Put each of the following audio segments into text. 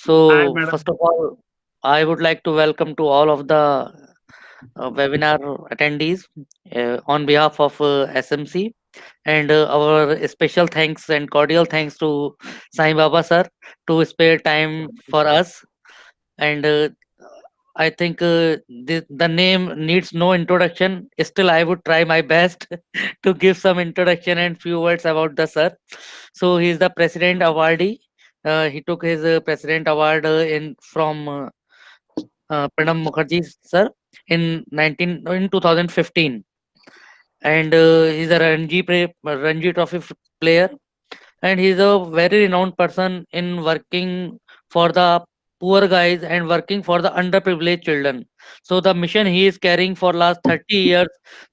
Hi, So, madam. first of all, I would like to welcome to all of the webinar attendees on behalf of SMC, and our special thanks and cordial thanks to Sai Baba sir to spare time for us. And I think the name needs no introduction. Still, I would try my best to give some introduction and few words about the sir. So he is the president awardee. He took his president award in from Pranab Mukherjee sir in 2015, and he's a Ranji Trophy player, and he's a very renowned person in working for the poor guys and working for the underprivileged children. So the mission he is carrying for last 30 years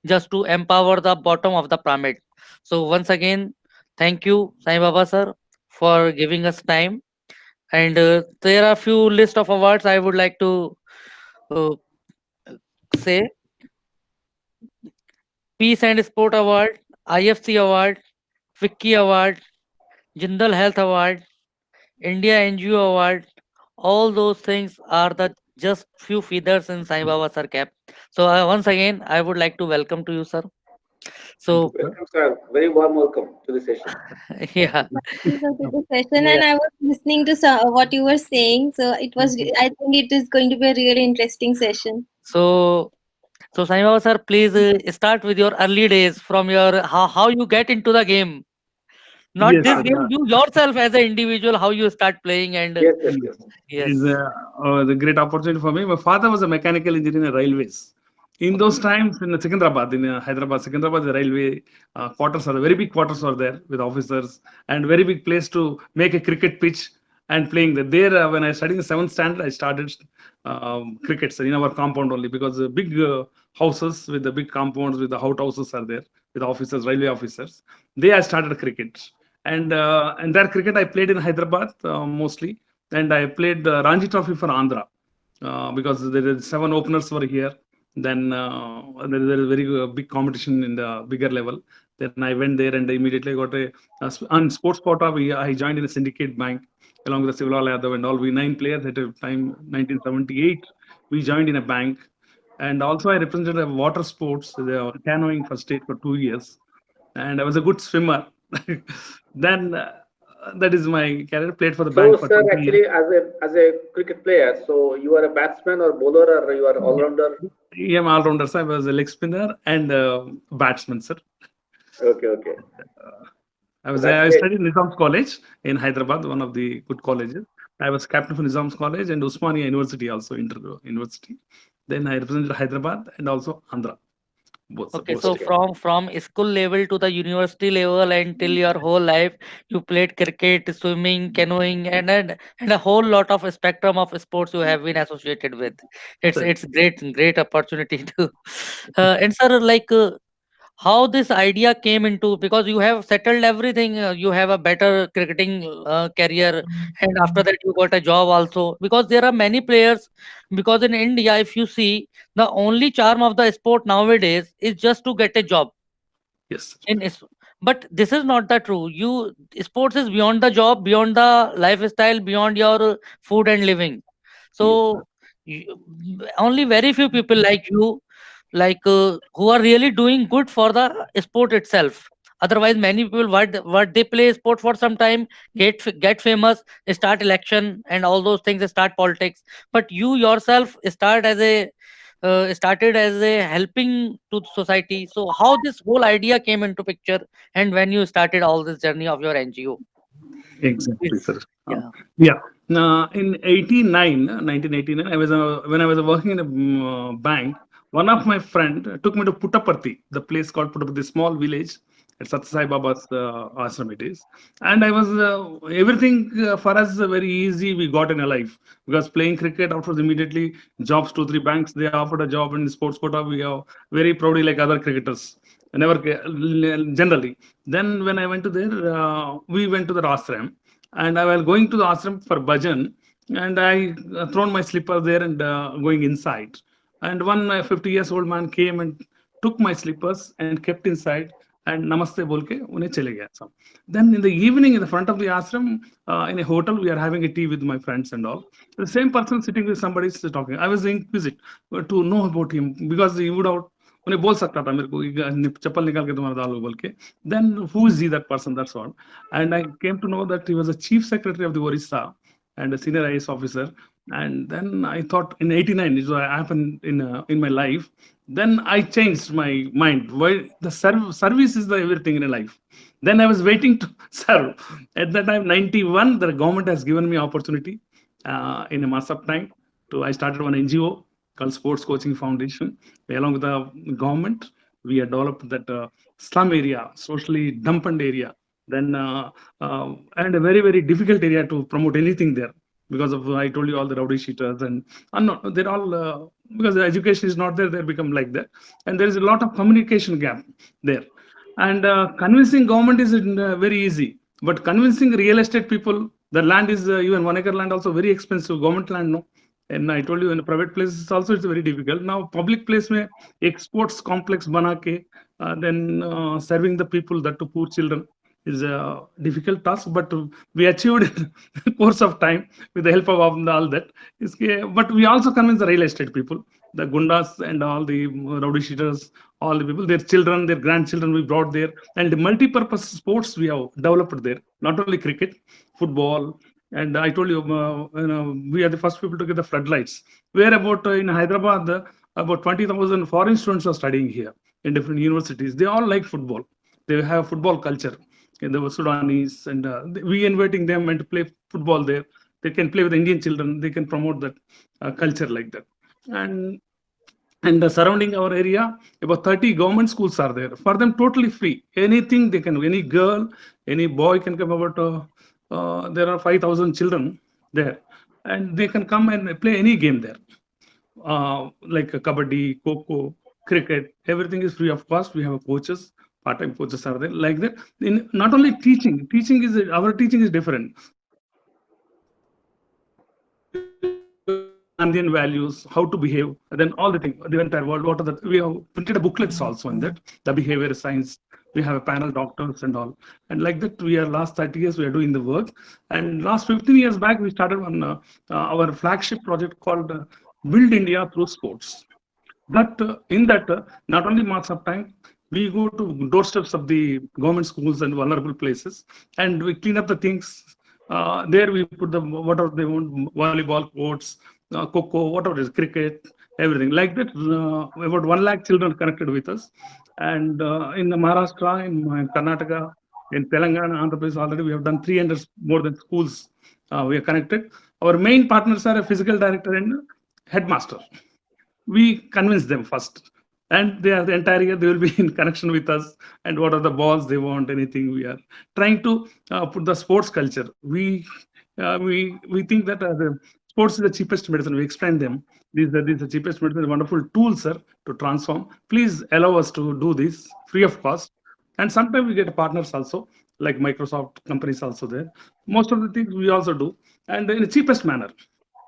just to empower the bottom of the pyramid. So once again, thank you, Sai Baba sir, for giving us time. And there are few list of awards I would like to uh, say: Peace and Sport Award, IFC Award, Vicky Award, Jindal Health Award, India NGO Award. All those things are the just few feathers in Sai Baba sir cap. So once again, I would like to welcome to you, sir. Thank you, So sir. Welcome, sir. Very warm welcome to the session. yeah, To the session, yeah. and I was listening to what you were saying. So it was. Mhm. I think it is going to be a really interesting session. So Sai Baba sir, please start with your early days from your how you get into the game. Not Yes, this sir. game, you yourself as an individual, how you start playing and Yes, yes, Yes. yes. Is yes. the great opportunity for me. My father was a mechanical engineer in railways. In those times, in Secunderabad, in Hyderabad, Secunderabad, the railway quarters are very big quarters are there with officers and very big place to make a cricket pitch and playing there. There, when I studied in seventh standard, I started cricket sir, in our compound only because the big houses with the big compounds with the outhouses are there with officers, railway officers. They I started cricket and that cricket I played in Hyderabad mostly, and I played the Ranji Trophy for Andhra because there is seven openers were here. Then there is very big competition in the bigger level. Then I went there and immediately got on sports quota. I joined in a syndicate bank along with the Sivalal Yadav and all. We nine players at a time 1978. We joined in a bank, and also I represented a water sports, the canoeing for state for 2 years, and I was a good swimmer. Then that is my career. Played for the bank So, for sir, 20 years. actually, as a cricket player, so you are a batsman or bowler or you are all rounder. Yeah, I'm all-rounder. Sir. I was a leg spinner and batsman, sir. Okay, okay. That's I great. studied Nizam's College in Hyderabad, one of the good colleges. I was captain for Nizam's College and Usmania University also, Inter University. Then I represented Hyderabad and also Andhra, both, sir, Okay, both so states. Okay. from school level to the university level until your whole life, you played cricket, swimming, canoeing, and a whole lot of spectrum of sports you have been associated with. Sir, It's great opportunity to. And sir, like how this idea came into, because you have settled everything, you have a better cricketing career, and after that you got a job also, because there are many players, because in India if you see, the only charm of the sport nowadays is just to get a job yes, in but this is not the true. You sports is beyond the job, beyond the lifestyle, beyond your food and living. yes, So you, only very few people like you, like who are really doing good for the sport itself. Otherwise many people what they play sport for some time, get famous, start election and all those things, start politics. But you yourself started as a helping to society. So how this whole idea came into picture, and when you started all this journey of your NGO? exactly, Please. sir. Yeah. Yeah. In 89, 1989, I was when I was working in a bank. One of my friend took me to Puttaparthi, the place called Puttaparthi, small village at Sathya Sai Baba's ashram it is. And I was everything for us very easy. We got in a life because playing cricket after immediately jobs, two three banks they offered a job in sports quota. We are very proudly like other cricketers. Never generally. Then when I went to there, we went to the ashram and I was going to the ashram for bhajan, and I thrown my slipper there and going inside. And one 50 years old man came and took my slippers and kept inside and namaste बोल के उन्हें चले गया सब. Then in the evening in the front of the ashram, in a hotel, we are having a tea with my friends and all. The same person sitting with somebody is talking. I was inquisitive to know about him because he would have उन्हें बोल सकता था मेरे को चप्पल निकाल के तुम्हारा डालो बोल के. Then who is he, that person? That's all. And I came to know that he was a chief secretary of the Orissa and a senior IAS officer. And then I thought in '89 it happened in my life. Then I changed my mind. Why the service is the everything in a life. Then I was waiting to serve. At that time, 91, the government has given me opportunity in a mass of time. I started one NGO called Sports Coaching Foundation. Along with the government, we had developed that slum area, socially dumped area, then and a very, very difficult area to promote anything there because of, I told you, all the rowdy sheeters and they're all, because the education is not there, they become like that. And there is a lot of communication gap there. And convincing government is very easy, but convincing real estate people, the land is even 1 acre land also very expensive, government land, no. And I told you in private places also it's very difficult. Now public place में एक sports complex बना के then serving the people, that to poor children, is a difficult task, but we achieved in the course of time with the help of all that. But we also convinced the real estate people, the gundas and all the rowdy sheeters, all the people, their children, their grandchildren we brought there, and the multi-purpose sports we have developed there, not only cricket, football. And I told you, we are the first people to get the floodlights. Where about in Hyderabad, about 20,000 foreign students are studying here in different universities. They all like football. They have football culture. And there were Sudanese, and we inviting them and to play football there. They can play with Indian children. They can promote that culture like that. And surrounding our area, about 30 government schools are there. For them, totally free. Anything they can, any girl, any boy can come about. There are 5,000 children there, and they can come and play any game there, like kabaddi, kho, cricket. Everything is free of cost. We have coaches, part-time coaches are there, like that. In not only teaching is, our teaching is different. Indian values, how to behave, then all the things, the entire world, what are the, we have printed booklets also in that, the behavior science, we have a panel doctors and all. And like that, we are last 30 years, we are doing the work. And last 15 years back, we started on our flagship project called Build India Through Sports. That in that, not only marks of time, we go to doorsteps of the government schools and vulnerable places, and we clean up the things. There we put the whatever they want, volleyball courts, kho, whatever it is, cricket, everything like that. About 1 lakh children connected with us, and in the Maharashtra, in Karnataka, in Telangana, Andhra Pradesh, already we have done 300 more than schools. We are connected. Our main partners are a physical director and headmaster. We convince them first, and they are the entire year they will be in connection with us. And what are the balls they want, anything, we are trying to put the sports culture. We think that the sports is the cheapest medicine. We explain them. These are the cheapest medicine, wonderful tools, sir, to transform. Please allow us to do this free of cost. And sometimes we get partners also, like Microsoft companies also there. Most of the things we also do, and in the cheapest manner.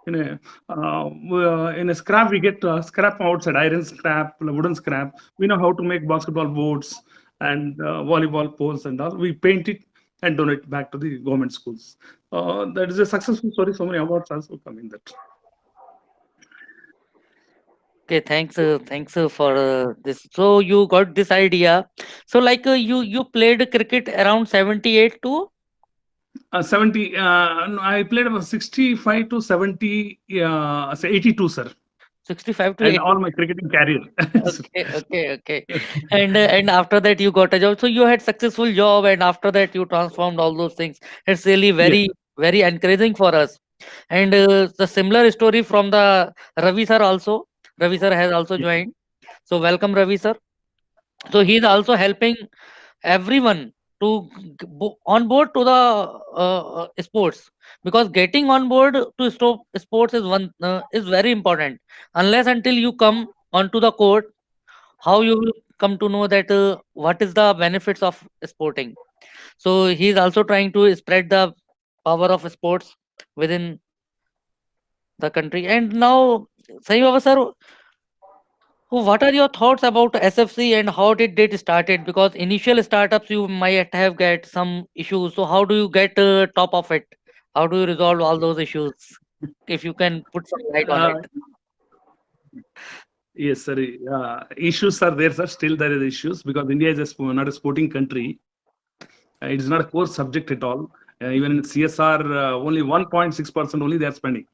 In a scrap, we get scrap outside, iron scrap, wooden scrap. We know how to make basketball boards and volleyball poles and all. We paint it and donate back to the government schools. That is a successful story. So many awards also come in that. Okay, thanks for this. So you got this idea. So like you played cricket around 78 to 70. I played about 65 to 70, 82, sir. 65 to And 80. all my cricketing career. Okay. And after that you got a job. So you had successful job, and after that you transformed all those things. It's really very encouraging for us. And the similar story from the Ravi sir also. Ravi sir has also joined. So welcome, Ravi sir. So he is also helping everyone to on board to the sports, because getting on board to stop sports is is very important. Unless until you come onto the court, how you will come to know that what is the benefits of sporting. So he is also trying to spread the power of sports within the country. And now, Sai Baba sir, So what are your thoughts about SFC and how did it started? Because initial startups you might have get some issues. So how do you get top of it? How do you resolve all those issues? If you can put some light on Uh, it. yes, sir. Issues are there, sir. Still, there is issues because India is not a sporting country. It is not a core subject at all. Even in CSR, only 1.6% only they are spending.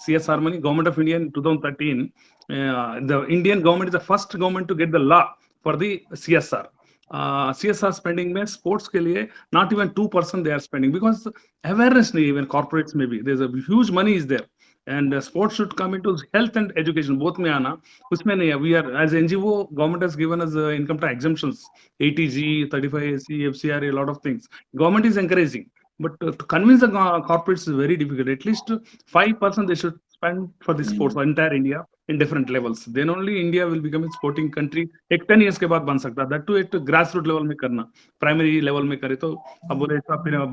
CSR money, Government of India in 2013, the Indian government is the first government to get the law for the CSR. CSR spending में sports के लिए not even 2% they are spending because awareness नहीं even corporates maybe there's a huge money is there and sports should come into health and education both में आना उसमें नहीं है we are as NGO government has given us income tax exemptions 80G 35AC FCRA a lot of things government is encouraging but to convince the corporates is very difficult at least 5% they should spend for the sports for entire India in different levels then only India will become a sporting country एक 10 years के बाद बन सकता है that too एक grass root level में करना primary level में करे तो अब बोले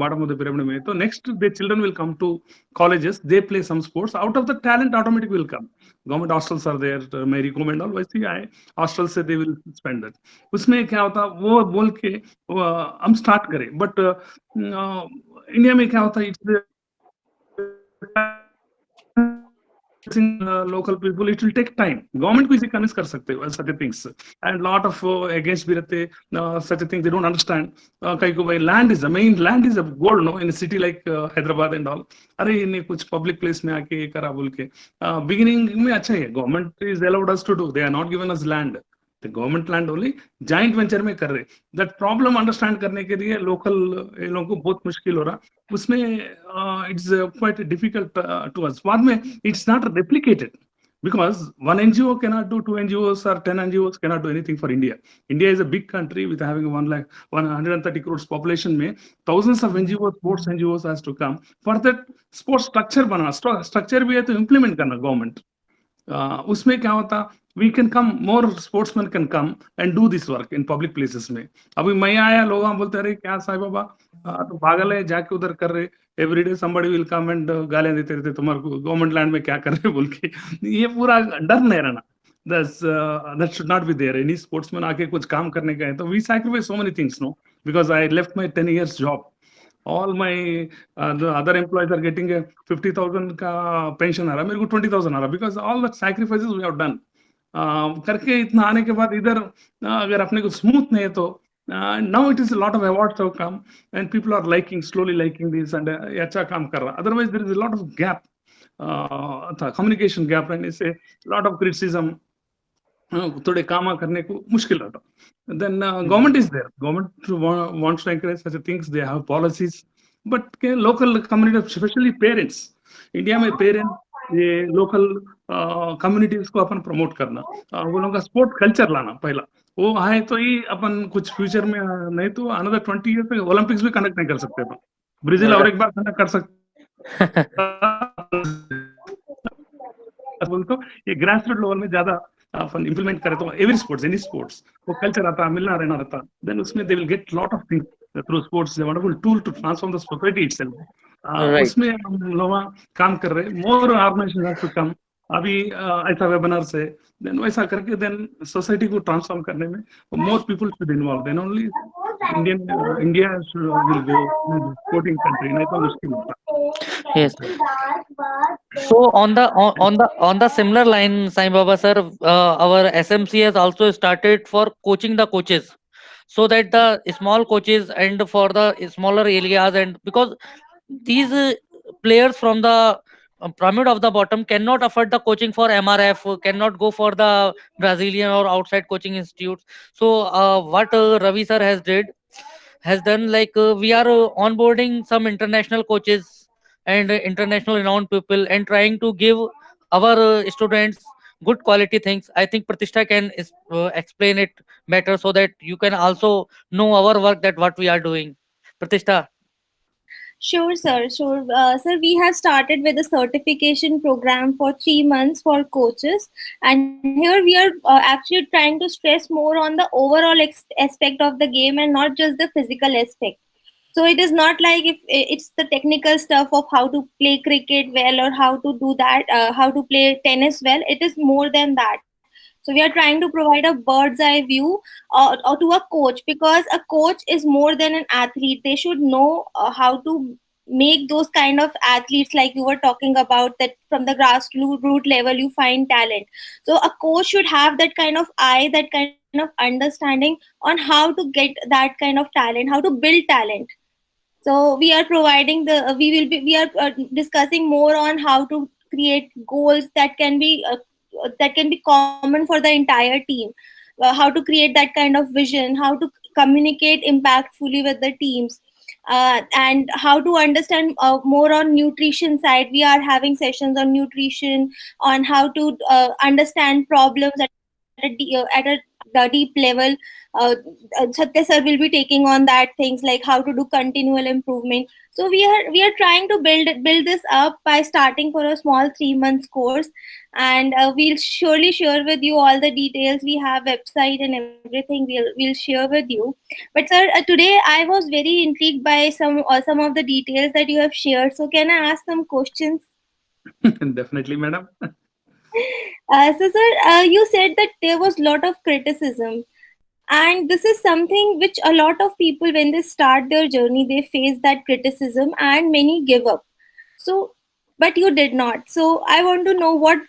bottom of the pyramid में तो next the children will come to colleges they play some sports out of the talent automatic will come government hostels are there मैं recommend all वैसे ही आए hostels से they will spend that उसमें क्या होता वो बोल के हम start करें but इंडिया में क्या होता है local people it will take time government को इसे convince कर सकते हो such a things and lot of against भी रहते such a thing they don't understand कहीं को भाई land is the main land is a gold no in a city like Hyderabad and all अरे इन्हें कुछ public place में आके ये करा बोल के beginning में अच्छा है government is allowed us to do they are not given us land the government land only joint venture में कर रहे that problem understand करने के लिए local इन लोगों को बहुत मुश्किल हो रहा उसमें it's quite difficult to us बाद में it's not replicated because one NGO cannot do 2 NGOs or 10 NGOs cannot do anything for India. India is a big country with having 130 crores population में thousands of NGOs, sports NGOs has to come for that sports structure banana structure भी है तो implement करना government. उसमें क्या होता we can come more sportsmen can come and do this work in public places में अभी मैं आया लोग बोलते रहे क्या साईं बाबा तो पागल है जाके उधर कर रहे everyday somebody will come and गालियां देते रहते तुम्हारे को गवर्नमेंट लैंड में क्या कर रहे बोल के ये पूरा डर नहीं रहना that should not be there any sportsman आके कुछ काम करने का है तो we sacrifice so many things no because I left my 10 years job all my the other employees are getting a 50,000 का pension आ रहा मेरे को 20,000 आ रहा because all the sacrifices we have done करके इतना आने के बाद इधर अगर अपने को स्मूथ नहीं है तो now it is a lot of awards have come and people are liking slowly liking this and ये अच्छा काम कर रहा otherwise there is a lot of gap communication gap and it's a lot of criticism थोड़े काम करने को मुश्किल रहता then government is there government wants to encourage such things they have policies but local community especially parents India में parents ये local communities को अपन promote करना वो लोगों का स्पोर्ट कल्चर लाना पहला वो है तो ही अपन कुछ फ्यूचर में नहीं तो अनदर 20 ईयर तक ओलंपिक्स भी कंडक्ट नहीं कर सकते अपन ब्राजील और एक बार कंडक्ट कर सकते बोलते ये ग्रास रूट लेवल में ज्यादा अपन इंप्लीमेंट करें तो एवरी स्पोर्ट्स एनी स्पोर्ट्स वो कल्चर आता मिलना रहना रहता देन उसमें they will get lot of things through sports wonderful tool to transform the society itself उसमें हम लोग काम कर रहे मोर ऑर्गेनाइजेशन टू कम अभी ऐसा वेबिनार से देन वैसा करके देन सोसाइटी को ट्रांसफॉर्म करने में more people should involve then only India will go sporting country नहीं तो मुश्किल होता Yes. So on the similar line, Sai Baba sir, our SMC has also started for coaching the coaches, so that the small coaches and for the smaller areas and because these players from the pyramid of the bottom cannot afford the coaching for MRF, cannot go for the Brazilian or outside coaching institutes. So what Ravi sir has done like we are onboarding some international coaches and international renowned people and trying to give our students good quality things. I think Pratishtha can explain it better so that you can also know our work that what we are doing. Pratishtha. Sure, sir. Sure. Sir, we have started with a certification program for 3 months for coaches. And here we are actually trying to stress more on the overall aspect of the game and not just the physical aspect. So it is not like if it's the technical stuff of how to play cricket well or how to do that, how to play tennis well. It is more than that. So we are trying to provide a bird's eye view or to a coach, because a coach is more than an athlete. They should know how to make those kind of athletes, like you were talking about, that from the grassroots level you find talent. So a coach should have that kind of eye, that kind of understanding on how to get that kind of talent, how to build talent. So we are providing we are discussing more on how to create goals that can be common for the entire team. How to create that kind of vision, how to communicate impactfully with the teams, and how to understand more on nutrition side. We are having sessions on nutrition, on how to understand problems at a deep level. uh, Satya sir will be taking on that things like how to do continual improvement. So we are trying to build this up by starting for a small 3 months course, and we'll surely share with you all the details. We have website and everything. We'll share with you. But sir, today I was very intrigued by some of the details that you have shared. So can I ask some questions? Definitely, madam. So sir, you said that there was lot of criticism, and this is something which a lot of people, when they start their journey, they face that criticism and many give up. So, but you did not. So I want to know what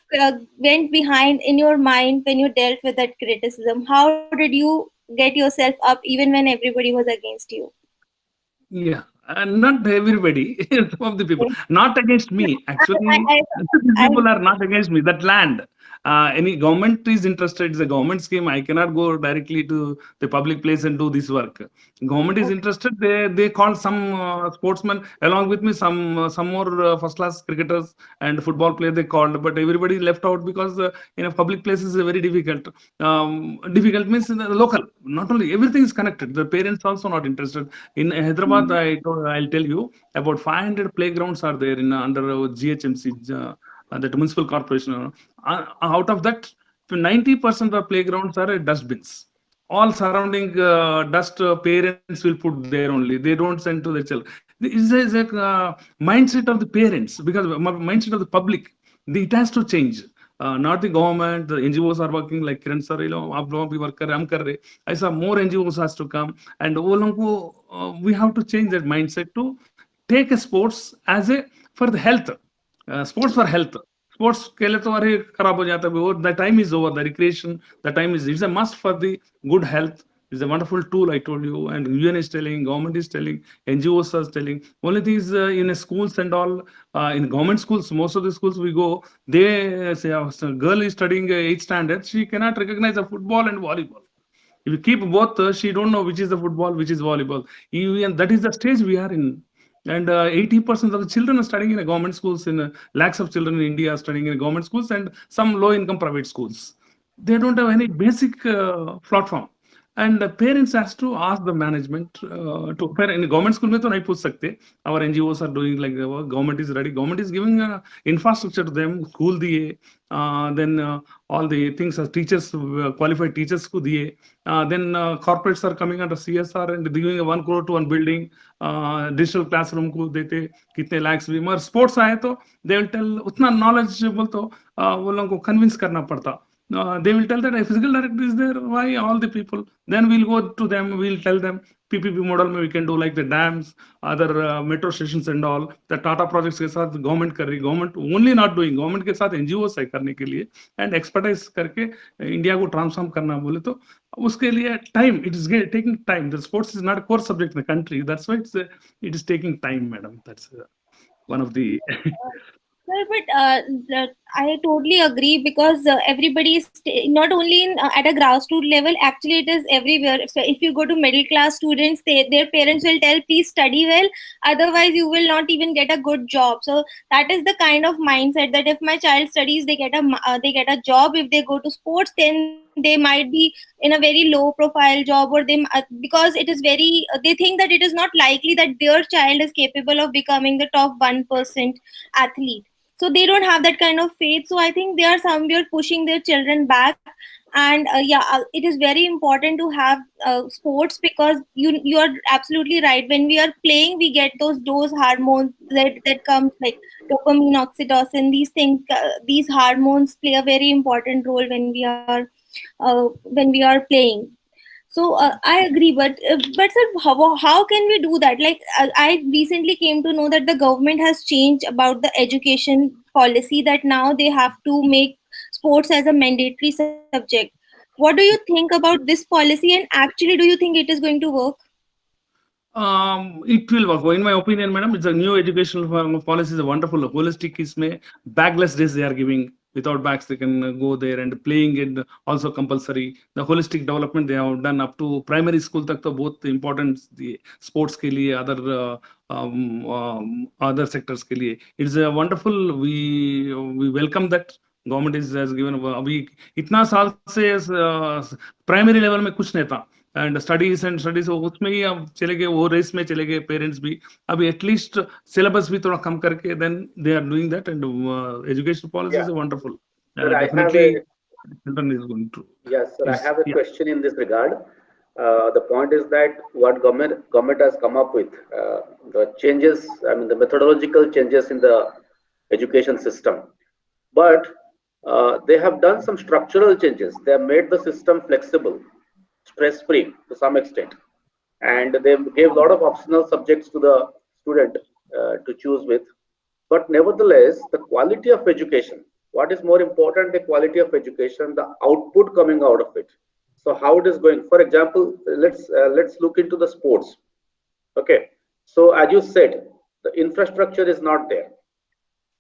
went behind in your mind when you dealt with that criticism. How did you get yourself up even when everybody was against you? Yeah, not everybody. Some of the people, not against me. I, Actually, I, these I, people are not against me. That land, any government is interested. It's a government scheme. I cannot go directly to the public place and do this work. Government is interested. They call some sportsmen along with me. Some more first class cricketers and football players they called, but everybody left out because in a public place is very difficult. Difficult means in the local. Not only everything is connected. The parents also not interested. In Hyderabad, I'll tell you about 500 playgrounds are there in under GHMC, that municipal corporation. Out of that, 90% of playgrounds are dustbins. All surrounding dust, parents will put there only. They don't send to the children. It's a mindset of the parents, because mindset of the public. It has to change. Not the government. The NGOs are working like Kiran sir. आप लोग भी work कर रहे, हम कर रहे. ऐसा more NGOs has to come, and वो लोगों को we have to change that mindset to take a sports as a for the health. Sports for health. Sports के लिए तो अरे खराब हो जाता है वो. The time is over. The recreation. The time is. It's a must for the good health. It's a wonderful tool, I told you, and UN is telling, government is telling, NGOs are telling. Only thing is in schools and all, in government schools, most of the schools we go, they say a girl is studying 8th standard, she cannot recognize a football and volleyball. If you keep both, she don't know which is the football, which is volleyball. Even that is the stage we are in. And 80% of the children are studying in a government schools. In lakhs of children in India are studying in government schools and some low-income private schools. They don't have any basic platform. And parents has to ask the management to in government school में तो नहीं पूछ सकते. Our NGOs are doing like government is ready. Government is giving infrastructure to them. School दिए, then all the things as teachers, qualified teachers को दिए. Then corporates are coming under CSR and giving 1 crore to one building. Digital classroom को देते कितने lakhs भी. मगर sports आए तो they will tell उतना knowledgeable तो वो लोगों को convince करना पड़ता. They will tell that a physical director is there. Why all the people? Then we'll go to them. We'll tell them PPP model में we can do like the dams, other metro stations and all. The Tata projects के साथ government कर रही. Government only not doing. Government के साथ NGOs है करने के लिए and expertise करके इंडिया को transform करना बोले तो उसके लिए time. It is taking time. The sports is not a core subject in the country. That's why it is taking time, madam. That's one of the. Sir, but I totally agree, because everybody is not only at a grassroots level. Actually, it is everywhere. So if you go to middle class students, their parents will tell, please study well, otherwise you will not even get a good job. So that is the kind of mindset that if my child studies, they get a job. If they go to sports, then they might be in a very low profile job, or because it is very they think that it is not likely that their child is capable of becoming the top 1% athlete. So they don't have that kind of faith. So I think they are somewhere pushing their children back. And it is very important to have sports, because you are absolutely right. When we are playing, we get those hormones that comes like dopamine, oxytocin. These things, these hormones play a very important role when we are when we are playing. So I agree, but sir, how can we do that? Like I recently came to know that the government has changed about the education policy, that now they have to make sports as a mandatory subject. What do you think about this policy, and actually, do you think it is going to work? It will work. In my opinion, madam, it's a new educational policy is a wonderful holistic isme bagless days they are giving. Without bags, they can go there and playing it also compulsory. The holistic development they have done up to primary school tak to both important the sports ke liye, other sectors ke liye. It's a wonderful. We welcome that. Government is has given अभी इतना साल से primary level में कुछ नहीं था and studies उसमें ही हम चले गए वो रेस में चले गए पेरेंट्स भी अभी एटलीस्ट सिलेबस भी थोड़ा कम करके then they are doing that and education policy is wonderful definitely children is going to yes sir, yes, I have a yeah. question in this regard. The point is that what government has come up with, the changes, I mean the methodological changes in the education system, but they have done some structural changes. They have made the system flexible, stress free to some extent, and they gave a lot of optional subjects to the student to choose with. But nevertheless, the quality of education, what is more important, the quality of education, the output coming out of it. So how it is going, for example, let's look into the sports. Okay, so as you said, the infrastructure is not there,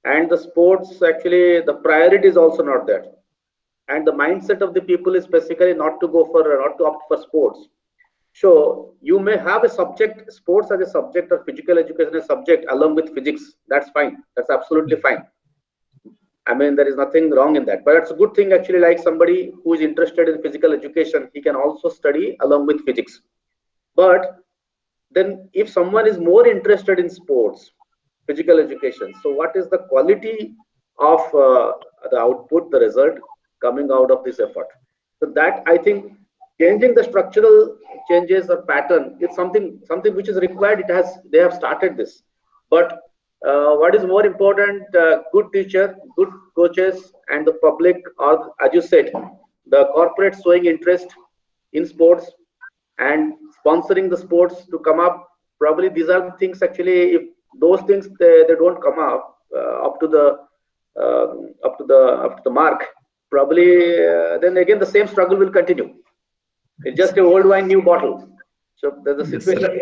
and the sports, actually the priority is also not there, and the mindset of the people is basically not to opt for sports. So you may have a subject, sports as a subject or physical education as a subject along with physics. That's fine, that's absolutely fine. I mean, there is nothing wrong in that, but it's a good thing actually. Like somebody who is interested in physical education, he can also study along with physics. But then if someone is more interested in sports, physical education, so what is the quality of the output, the result coming out of this effort? So that, I think, changing the structural changes or pattern, it's something which is required. They have started this, but what is more important, good teacher, good coaches, and the public, or as you said, the corporate showing interest in sports and sponsoring the sports to come up. Probably these are the things actually. If those things they don't come up up to the mark, probably then again the same struggle will continue. It's just a old wine, new bottle. So there's a situation.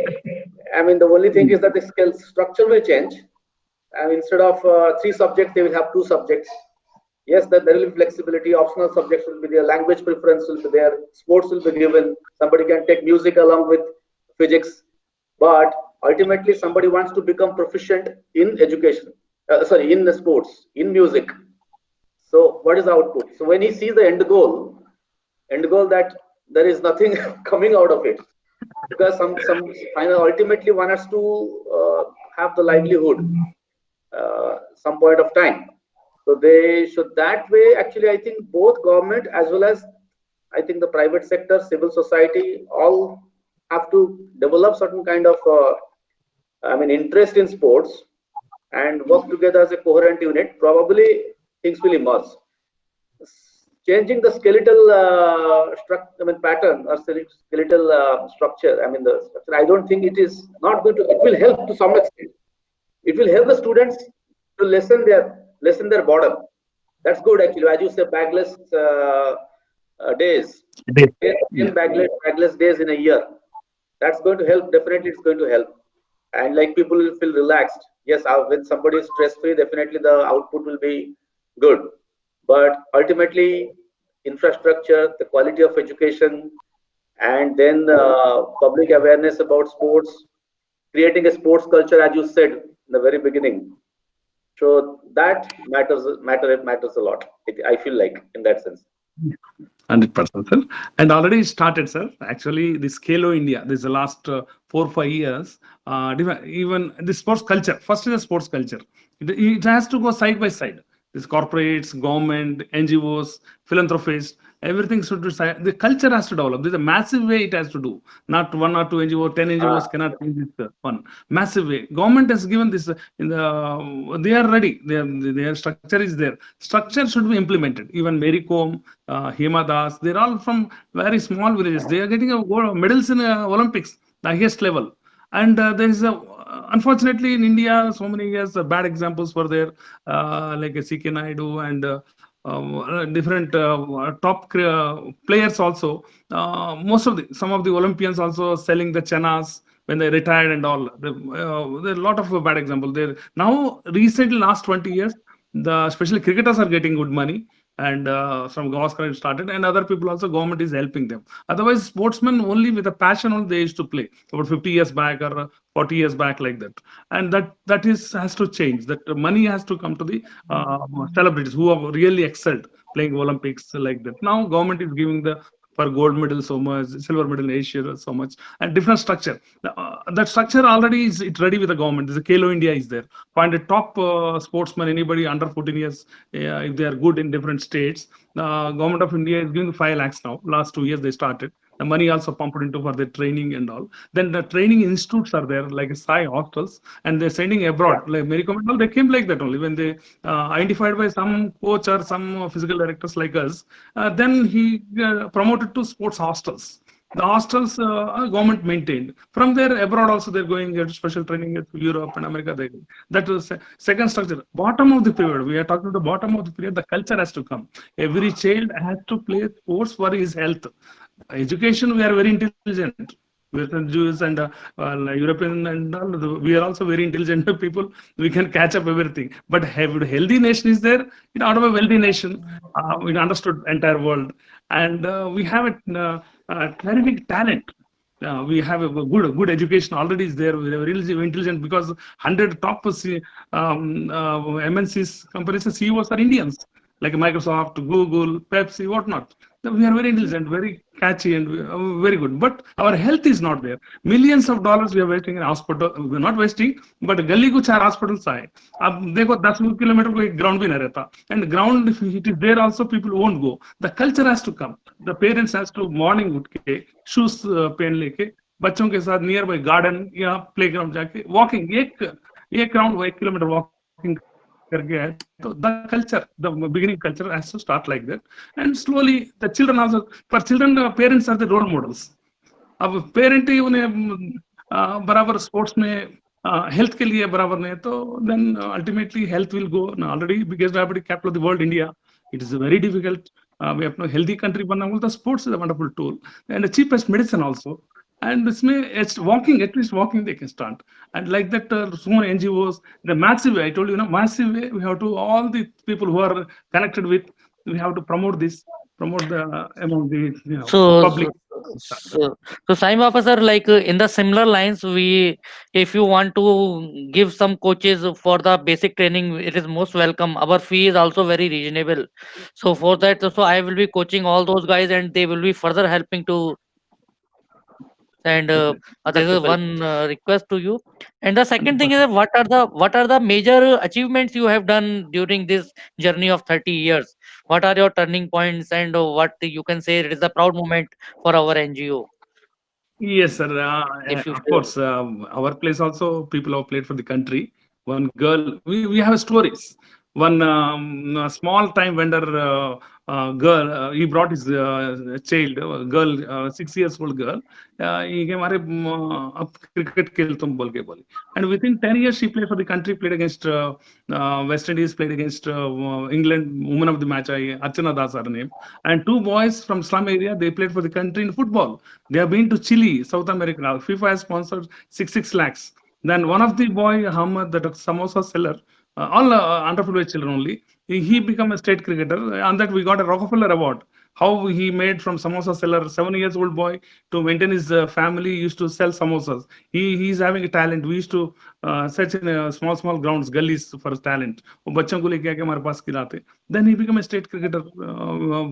I mean, the only thing is that the skill structure will change. And instead of 3 subjects, they will have 2 subjects. Yes, that there will be flexibility. Optional subjects will be there. Language preference will be there. Sports will be given. Somebody can take music along with physics. But ultimately, somebody wants to become proficient in education. In the sports, in music. So what is the output? So when he sees the end goal that there is nothing coming out of it, because some ultimately one has to have the livelihood some point of time. So they should, that way, actually, I think both government as well as I think the private sector, civil society, all have to develop certain kind of interest in sports and work together as a coherent unit. Probably things will emerge. Changing the skeletal pattern or skeletal structure. I mean, the structure, I don't think it is not going to. It will help to some extent. It will help the students to lessen their boredom. That's good actually. As you say, bagless days, 10 bagless days in a year. That's going to help. Definitely, it's going to help. And like people will feel relaxed. Yes, when somebody is stress-free, definitely the output will be good. But ultimately, infrastructure, the quality of education, and then public awareness about sports, creating a sports culture, as you said in the very beginning. So that matters a lot. I feel like in that sense. 100%, sir. And already started, sir. Actually, this Khelo India, this is the last 4 or 5 years. Even the sports culture. First is the sports culture. It has to go side by side. These corporates, government, NGOs, philanthropists, everything should be, the culture has to develop. There's a massive way it has to do. Not one or two NGO, 10 NGOs cannot change this one. Massive way. Government has given this in the, they are ready. Their structure is there. Structure should be implemented. Even Mary Kom, Hema Das, they're all from very small villages. They are getting medals in Olympics, the highest level. And there is a, unfortunately in India, so many years bad examples were there, like CK Naidu and different top players also. Most of the, some of the Olympians also selling the chenas when they retired and all. There are a lot of bad examples there. Now, recently, last 20 years, the especially cricketers are getting good money, and from Gavaskar it started, and other people also, government is helping them. Otherwise, sportsmen only with a passion only they used to play about 50 years back or 40 years back, like that. And that is has to change. That money has to come to the celebrities who have really excelled playing Olympics, like that. Now government is giving the for gold medal so much, silver medal in Asia so much, and different structure. That structure already is it ready with the government. There's a Kelo India is there. Find a top sportsman, anybody under 14 years, if they are good in different states. Government of India is giving 5 lakhs now. Last 2 years they started. The money also pumped into for their training and all. Then the training institutes are there, like Sai hostels, and they're sending abroad. Like Mary Kom and all, they came like that only when they identified by some coach or some physical directors like us. Then he promoted to sports hostels. The hostels are government maintained. From there, abroad also they're going get special training at Europe and America. That was second structure. Bottom of the period, we are talking about the bottom of the period. The culture has to come. Every child has to play sports for his health. Education, we are very intelligent. Western Jews and European and all, we are also very intelligent people. We can catch up everything. But healthy nation is there. It out of a wealthy nation. We understood entire world, and we have a terrific talent. We have a good education already is there. We are really intelligent because 100 top MNCs companies CEOs are Indians, like Microsoft, Google, Pepsi, whatnot. We are very intelligent, very catchy, and very good. But our health is not there. Millions of dollars we are wasting in hospital. We are not wasting, but गली को 4 hospitals आए. अब देखो 10 kilometre को एक ground भी नहीं रहता. And ground, if it is there also, people won't go. The culture has to come. The parents has to morning उठ के shoes पहन लेके बच्चों के साथ नियर बाई गार्डन या प्ले ग्राउंड जाके वॉकिंग एक राउंड 1 किलोमीटर वॉकिंग करके आए. So the culture, the beginning culture has to start like that, and slowly the children also. For children, parents are the role models. अब parent ही उन्हें बराबर sports में health के लिए बराबर नहीं, तो then ultimately health will go. Already biggest diabetic capital of the world, India. It is very difficult. We have no healthy country बनना, the sports is a wonderful tool and the cheapest medicine also. And it's walking, at least walking they can start. And like that, so many NGOs, the massive way, I told you, massive way, we have to, all the people who are connected with, we have to promote this, promote the among the public. So Sai Baba sir, like in the similar lines, if you want to give some coaches for the basic training, it is most welcome. Our fee is also very reasonable. So for that, so I will be coaching all those guys, and they will be further helping to. And there is one request to you. And the second thing is that what are the major achievements you have done during this journey of 30 years? What are your turning points, and what you can say it is a proud moment for our NGO? Yes, sir. If you Of share. course, our place also, people have played for the country. One girl, we have stories. One small time vendor girl, he brought his child, girl, 6 years old girl. He came, "अरे, अब cricket खेल तुम बोल के बोली." And within 10 years, she played for the country, played against West Indies, played against England. Woman of the match, Archana Das, her name. And 2 boys from slum area, they played for the country in football. They have been to Chile, South America. FIFA has sponsored 6 lakhs. Then one of the boy, Hamad, that samosa seller, all underprivileged children only. He became a state cricketer. On that, we got a Rockefeller Award. How he made from samosa seller, 7 years old boy, to maintain his family, used to sell samosas. He's having a talent. We used to search in small grounds, gullies for his talent. वो बच्चों को लेके आके हमारे पास खिलाते. Then he became a state cricketer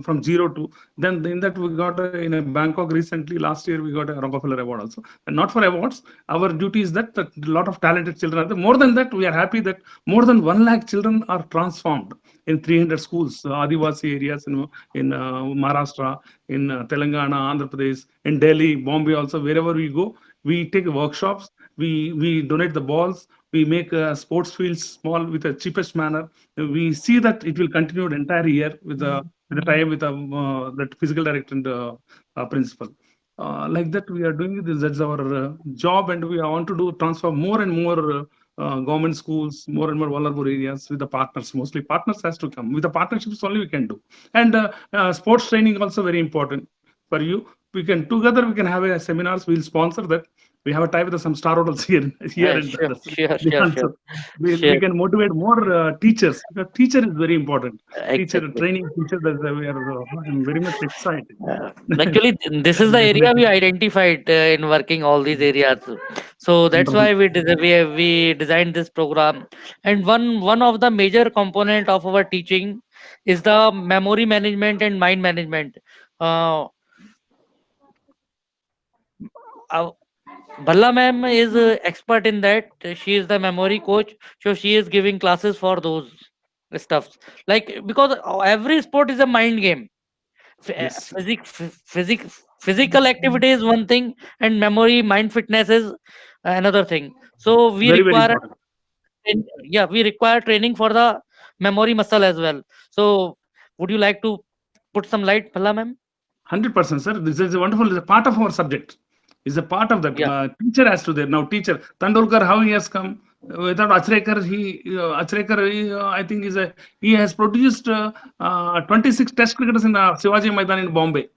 from 0 to. Then in that we got in Bangkok recently. Last year we got a Rockefeller Award also. And not for awards. Our duty is that a lot of talented children are there. More than that, we are happy that more than 1 lakh children are transformed. in 300 schools, Adivasi areas in Maharashtra, in Telangana, Andhra Pradesh, in Delhi, Bombay also, wherever we go, we take workshops, we donate the balls, we make sports fields small with the cheapest manner. We see that it will continue the entire year with the time with that physical director and principal. Like that, we are doing this. That's our job, and we want to do transfer more and more government schools, more and more vulnerable areas with the partners. Mostly partners has to come. With the partnerships only we can do. And sports training also very important for you. We can together we can have a seminars. We'll sponsor that. We have a tie with some star hotels here and Sure, sure, they sure, sure, also. We sure. can motivate more teachers because teacher is very important. Teacher Exactly. training teacher that we are. I'm very much excited. Actually, this is the area we Definitely. identified in working all these areas. So that's Wonderful. why we designed this program. And one of the major component of our teaching is the memory management and mind management. Uh, uh, Balla ma'am is expert in that. She is the memory coach, so she is giving classes for those stuffs. Like because every sport is a mind game. Yes. Physical activity is one thing, and memory, mind fitness is another thing. So Very, very important. yeah, we require training for the memory muscle as well. So would you like to put some light, Phalla ma'am? 100%, sir. This is a wonderful. It's a part of our subject. It's a part of that. Yeah. Teacher has to there now. Teacher Tandolkar, how he has come without Achrekar. I think he has produced 26 Test cricketers in Shivaji Maidan in Bombay.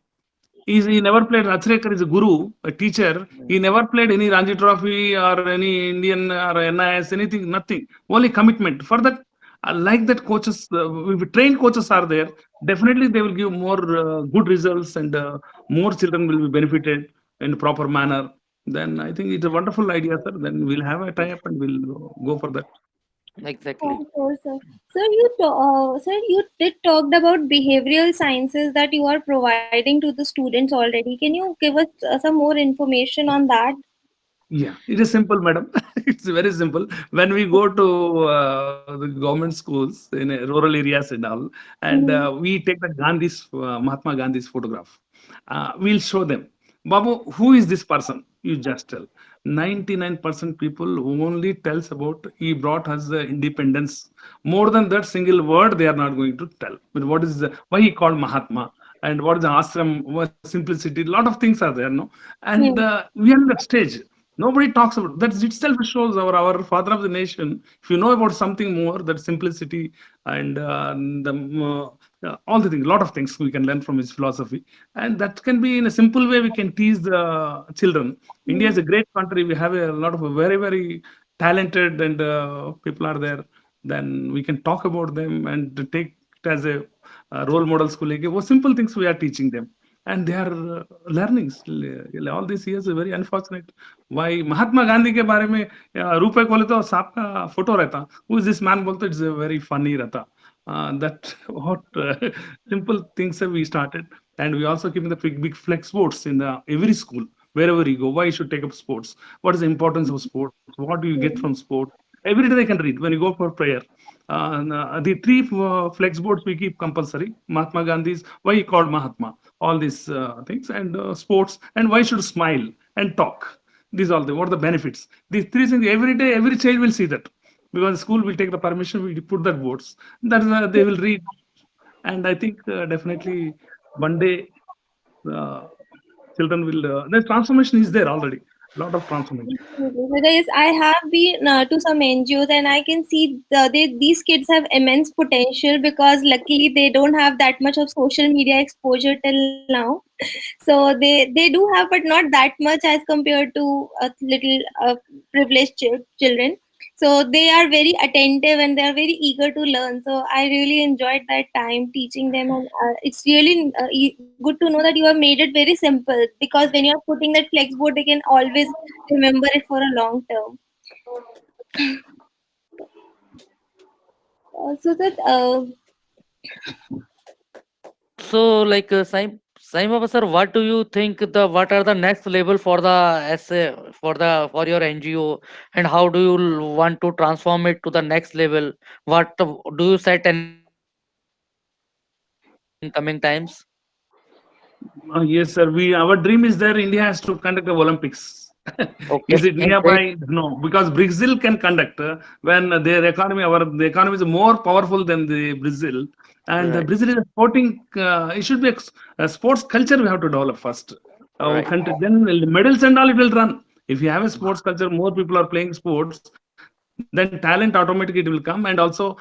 He never played. Achrekar is a guru, a teacher. He never played any Ranji Trophy or any Indian or NIS, anything, nothing. Only commitment. For that, like that, coaches, if trained coaches are there, definitely they will give more good results and more children will be benefited in a proper manner. Then I think it's a wonderful idea, sir. Then we'll have a tie up and we'll go for that. Exactly. Sure, sir. Sir, you did talked about behavioral sciences that you are providing to the students already. Can you give us some more information on that? Yeah, it is simple, madam. It's very simple. When we go to the government schools in rural areas and all, and Mm-hmm. we take the Gandhi's Mahatma Gandhi's photograph, we'll show them, Babu, who is this person? You just tell. 99% people only tells about he brought us the independence. More than that single word, they are not going to tell. But what is why he called Mahatma? And what is the ashram, what simplicity, a lot of things are there, no? And Yeah. we are in that stage. Nobody talks about that. Itself shows our father of the nation. If you know about something more, that simplicity and all the things, a lot of things we can learn from his philosophy, and that can be in a simple way. We can teach the children. India Mm. is a great country. We have a lot of very talented and people are there. Then we can talk about them and to take it as a role model school. Like, what simple things we are teaching them and they are learning still, all these years very unfortunate why Mahatma Gandhi के बारे में रुपए खोले तो सांप का photo रहता who is this man बोलते it's a very funny रहता that what simple things that we started and we also keeping the big flex sports in the every school wherever you go why you should take up sports what is the importance of sports what do you get from sport every day they can read when you go for prayer the three flex boards we keep compulsory Mahatma Gandhi's why he called Mahatma all these things and sports and why should smile and talk these all the what are the benefits these three things every day every child will see that because the school will take the permission we put that boards that they will read and I think definitely one day uh, children will the transformation is there already a lot of transformation. Yes, I have been to some NGOs and I can see these kids have immense potential because luckily they don't have that much of social media exposure till now. So they do have, but not that much as compared to little privileged children. So they are very attentive and they are very eager to learn. So I really enjoyed that time teaching them, and it's really good to know that you have made it very simple because when you are putting that flexboard, they can always remember it for a long term. So that So, like Saim Baba sir, what do you think what are the next level for the for your NGO, and how do you want to transform it to the next level? What do you set any target in coming times? Yes, sir. Our dream is there. India has to conduct the Olympics. Okay, Is it great. nearby? No, because Brazil can conduct when their economy, the economy is more powerful than the Brazil, and Right, Brazil is a sporting. It should be a sports culture. We have to develop first. Our right. country, then medals and all it will run. If you have a sports culture, more people are playing sports, then talent automatically it will come. And also,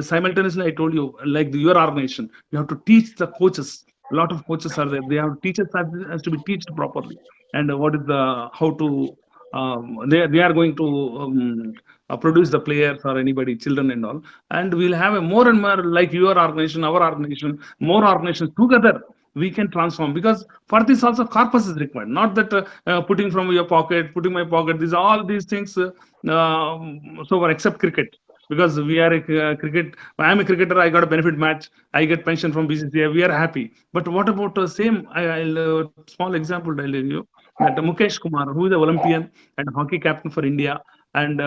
simultaneously, I told you, like your organization, you have to teach the coaches. A lot of coaches are there. They have teachers has to be taught properly, and what is the how to they are going to produce the players or anybody, children and all. And we'll have a more and more like your organization, our organization, more organizations together. We can transform because for this also corpus is required. Not that putting from your pocket, putting my pocket. These all these things. So far, except cricket because we are a cricket. I am a cricketer. I got a benefit match. I get pension from BCCI. We are happy. But what about the same? I'll small example I'll tell you that Mukesh Kumar, who is an Olympian and hockey captain for India, and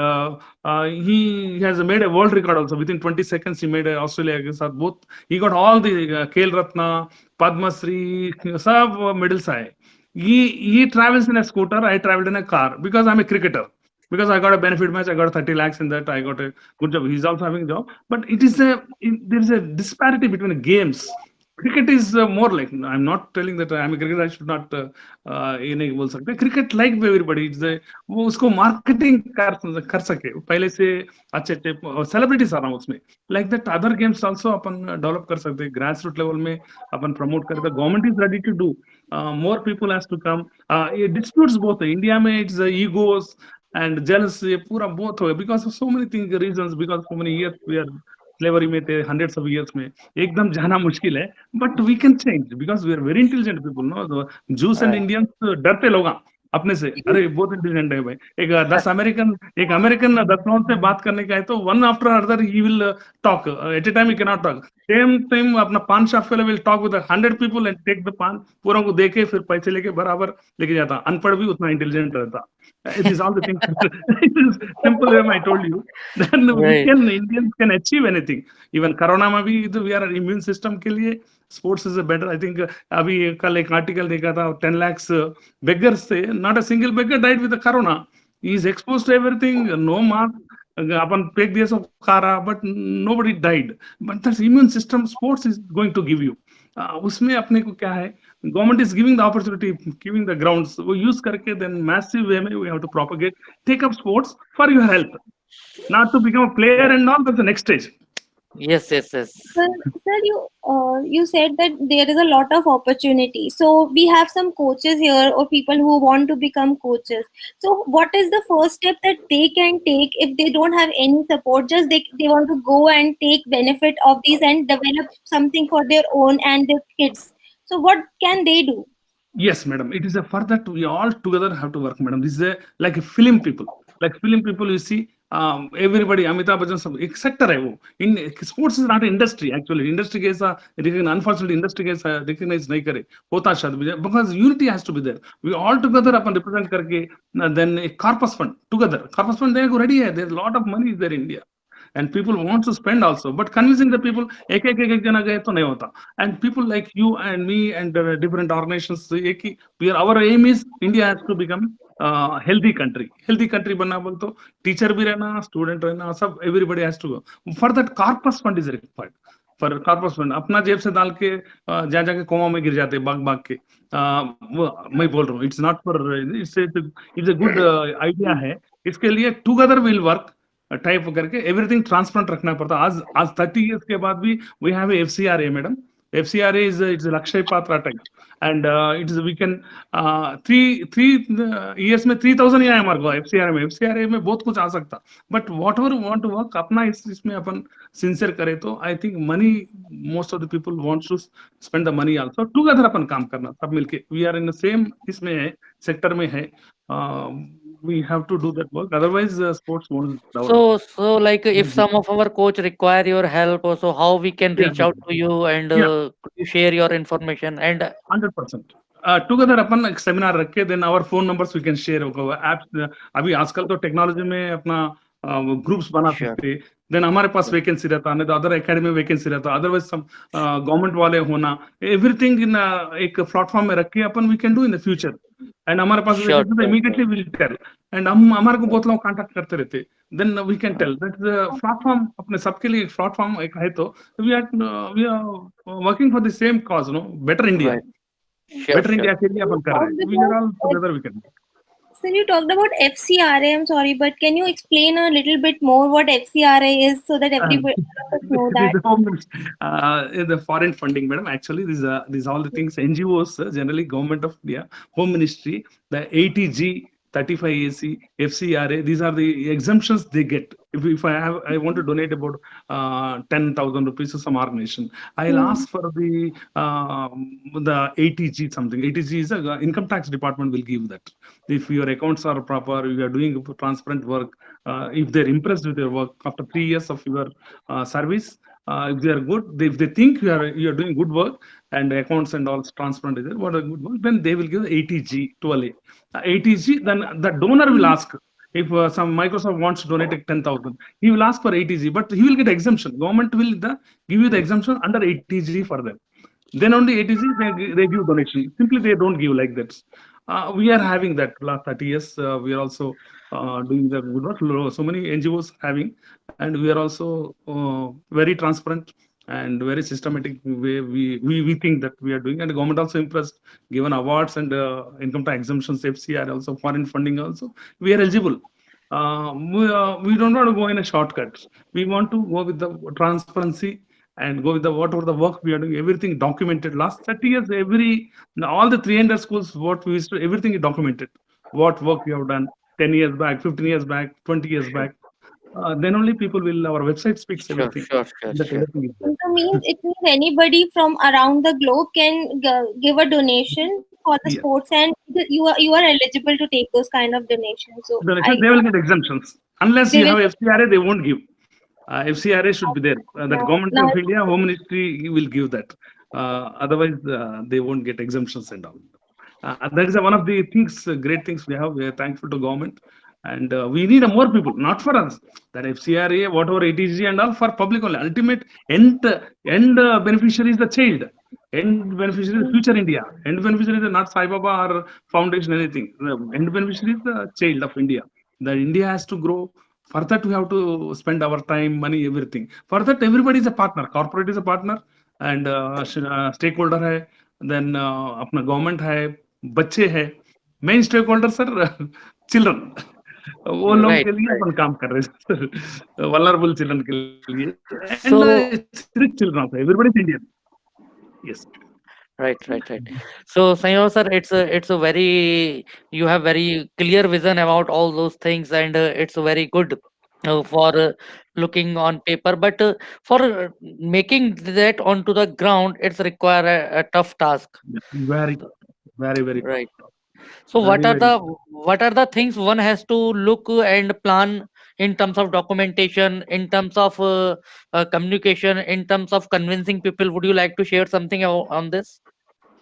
he has made a world record also. Within 20 seconds, he made Australia against us both. He got all the Khel Ratna, Padma Shri, सब medals आए. He travels in a scooter. I traveled in a car because I'm a cricketer. Because I got a benefit match, I got 30 lakhs in that. I got a good job. He's also having a job, but there is a disparity between the games. Cricket is more like I'm not telling that I'm a cricketer. I should not ये नहीं बोल सकते. Cricket like everybody. वो उसको marketing कर सके पहले से अच्छे अच्छे celebrities आ रहा हूँ उसमें. Like that other games also upon develop कर सकते हैं. Grassroots level में अपन promote करते. Government is ready to do. More people has to come. ये disputes both. India में it's egos and jealousy. ये पूरा बहुत हो गया because of so many things, reasons. Because so many years we are slavery में थे, hundreds of years में एकदम जाना मुश्किल है. But we can change because we are very intelligent people. No, the Jews and Right. Indians डरते लोग हैं अपने से. अरे बहुत इंटेलिजेंट है भाई. एक 10 अमेरिकन 10 लोगों से बात करने का है तो one after another he will talk. At a time he cannot talk. Same time अपना पान शॉप वाला will talk with 100 people and take the पान पूरा को देके फिर पैसे लेके बराबर लेके जाता. अनपढ़ भी उतना इंटेलिजेंट रहता. It is all the things. It is simple way I told you. Then Right. Indians can achieve anything. Even Corona में भी we are immune system के लिए sports is a better. I think अभी कल एक article देखा था 10 lakhs beggars से not a single beggar died with the Corona. He is exposed to everything. No mask. अपन फेंक दिया सब खा रहा but nobody died. But that's immune system sports is going to give you. उसमें अपने को क्या है government is giving the opportunity, giving the grounds. वो use करके then massive way में we have to propagate, take up sports for your health, not to become a player and all. That's the next stage. Yes, yes, yes. Sir, you said that there is a lot of opportunity. So we have some coaches here or people who want to become coaches. So what is the first step that they can take if they don't have any support? Just they want to go and take benefit of these and develop something for their own and their kids. So what can they do? Yes, madam. It is a for that we all together have to work, madam. This is like a film people. Like film people, you see, everybody, Amitabh Bachchan, सब एक sector है वो. In sports is not an industry actually. Industry के ऐसा unfortunately industry के ऐसा recognize नहीं करे. होता शायद because unity has to be there. We all together upon represent करके then a corpus fund together. Corpus fund देखो ready है. There's a lot of money is there in India. And people want to spend also, but convincing the people एक जना गए तो नहीं होता. And people like you and me and different organizations, our aim is India has to become healthy country. Healthy country बनना बोल तो teacher भी रहना, student रहना, सब everybody has to go. For that corpus fund is required. For corpus fund अपना जेब से डाल के जा जाके कोमा में गिर जाते भाग के. मैं बोल रहा हूँ it's not for it's a good idea है. इसके लिए together will work. टाइप करके एवरीथिंग ट्रांसपेरेंट रखना पड़ता. आज 30 इयर्स के बाद भी we have FCRA madam. FCRA is it's a Lakshay Patra type and it is we can 3 years में 3000 ही आया हमारे को FCRA में बहुत कुछ आ सकता. But whatever want to work अपना इसमें अपन सिंसियर करे तो I think money most of the people wants to spend the money also. Together अपन काम करना सब मिलके. We are in the same इसमें है सेक्टर में है. We have to do that work. Otherwise, sports won't develop. So like if some of our coach require your help, also how we can Yeah, reach out to you and could you share your information and 100%. Together अपन एक seminar रख के then our phone numbers we can share. Apps अभी आजकल तो technology में अपना groups बना Sure. सकते, देन हमारे पास वैकेंसी रहता, नहीं तो अदर एकेडमी में वैकेंसी रहता, अदरवाइज सम गवर्नमेंट वाले होना, एवरीथिंग इन एक प्लेटफॉर्म में रख के अपन we can do in the future. And हमारे पास Sure, वैकेंसी तो sure, immediately will tell, and हम हमारे को बहुत लोग कांटेक्ट करते रहते, then we can tell that platform अपने सबके लिए प्लेटफॉर्म एक है, तो we are working for the same cause, no, better India, right. Sure, better sure. India के लिए अपन कर रहे हैं, we are all together we can. Sir, you talked about FCRA. I'm sorry, but can you explain a little bit more what FCRA is so that everybody all of us know This that? is the foreign funding, madam. Actually, these all the things NGOs, generally Government of India, Home Ministry, the 80G, 35AC, FCRA. These are the exemptions they get. If I want to donate about 10,000 rupees to some organization, I'll ask for the 80G something. 80G is a income tax department will give that. If your accounts are proper, you are doing transparent work. If they're impressed with your work after 3 years of your service, if they are good, if they think you are doing good work and accounts and all transparent is there, what a good work, then they will give 80G to a 80G. Then the donor will ask, if some Microsoft wants to donate 10,000, he will ask for 80G, but he will get exemption. Government will give you the exemption under 80G for them. Then only 80G they give donation. Simply they don't give like that. We are having that last 30 years. We are also doing the good work. So many NGOs having, and we are also very transparent and very systematic way. We think that we are doing, and the government also impressed, given awards and income tax exemptions, FCR also, foreign funding also. We are eligible. We don't want to go in a shortcut. We want to go with the transparency and go with the whatever the work we are doing, everything documented. Last 30 years, all the 300 schools, what we used to, everything is documented. What work we have done 10 years back, 15 years back, 20 years back. Then only people will, our website speaks Sure, everything. sure, sure, That sure. everything is there. So it means anybody from around the globe can give a donation for the Yeah. sports, and you are eligible to take those kind of donations. So Donation, they will get exemptions. Unless they you will. have FCRA, they won't give. FCRA should be there. That Now, Government now of India, Home Ministry will give that. Otherwise, they won't get exemptions and all. That is one of the things, great things we have. We are thankful to government, and we need more people, not for us. That FCRA, whatever ATG and all, for public only. Ultimate end beneficiary is the child. End beneficiary is future India. End beneficiary is not Sai Baba or foundation anything. The end beneficiary is the child of India. The India has to grow. For that, we have to spend our time, money, everything. For that, everybody is a partner. Corporate is a partner, and stakeholder है. Then अपना government है, बच्चे हैं. Main stakeholder sir, children. वो लोगों Right, के लिए right. अपन काम कर रहे हैं sir. Vulnerable children के लिए. And So, rich children also. Everybody is Indian. Yes. right, right, right. So, Sanyo sir, it's a very, you have very clear vision about all those things, and it's very good for looking on paper. But for making that onto the ground, it's require a tough task, Very, very tough. right? So, Very, very. what are the things one has to look and plan in terms of documentation, in terms of communication, in terms of convincing people? Would you like to share something on this?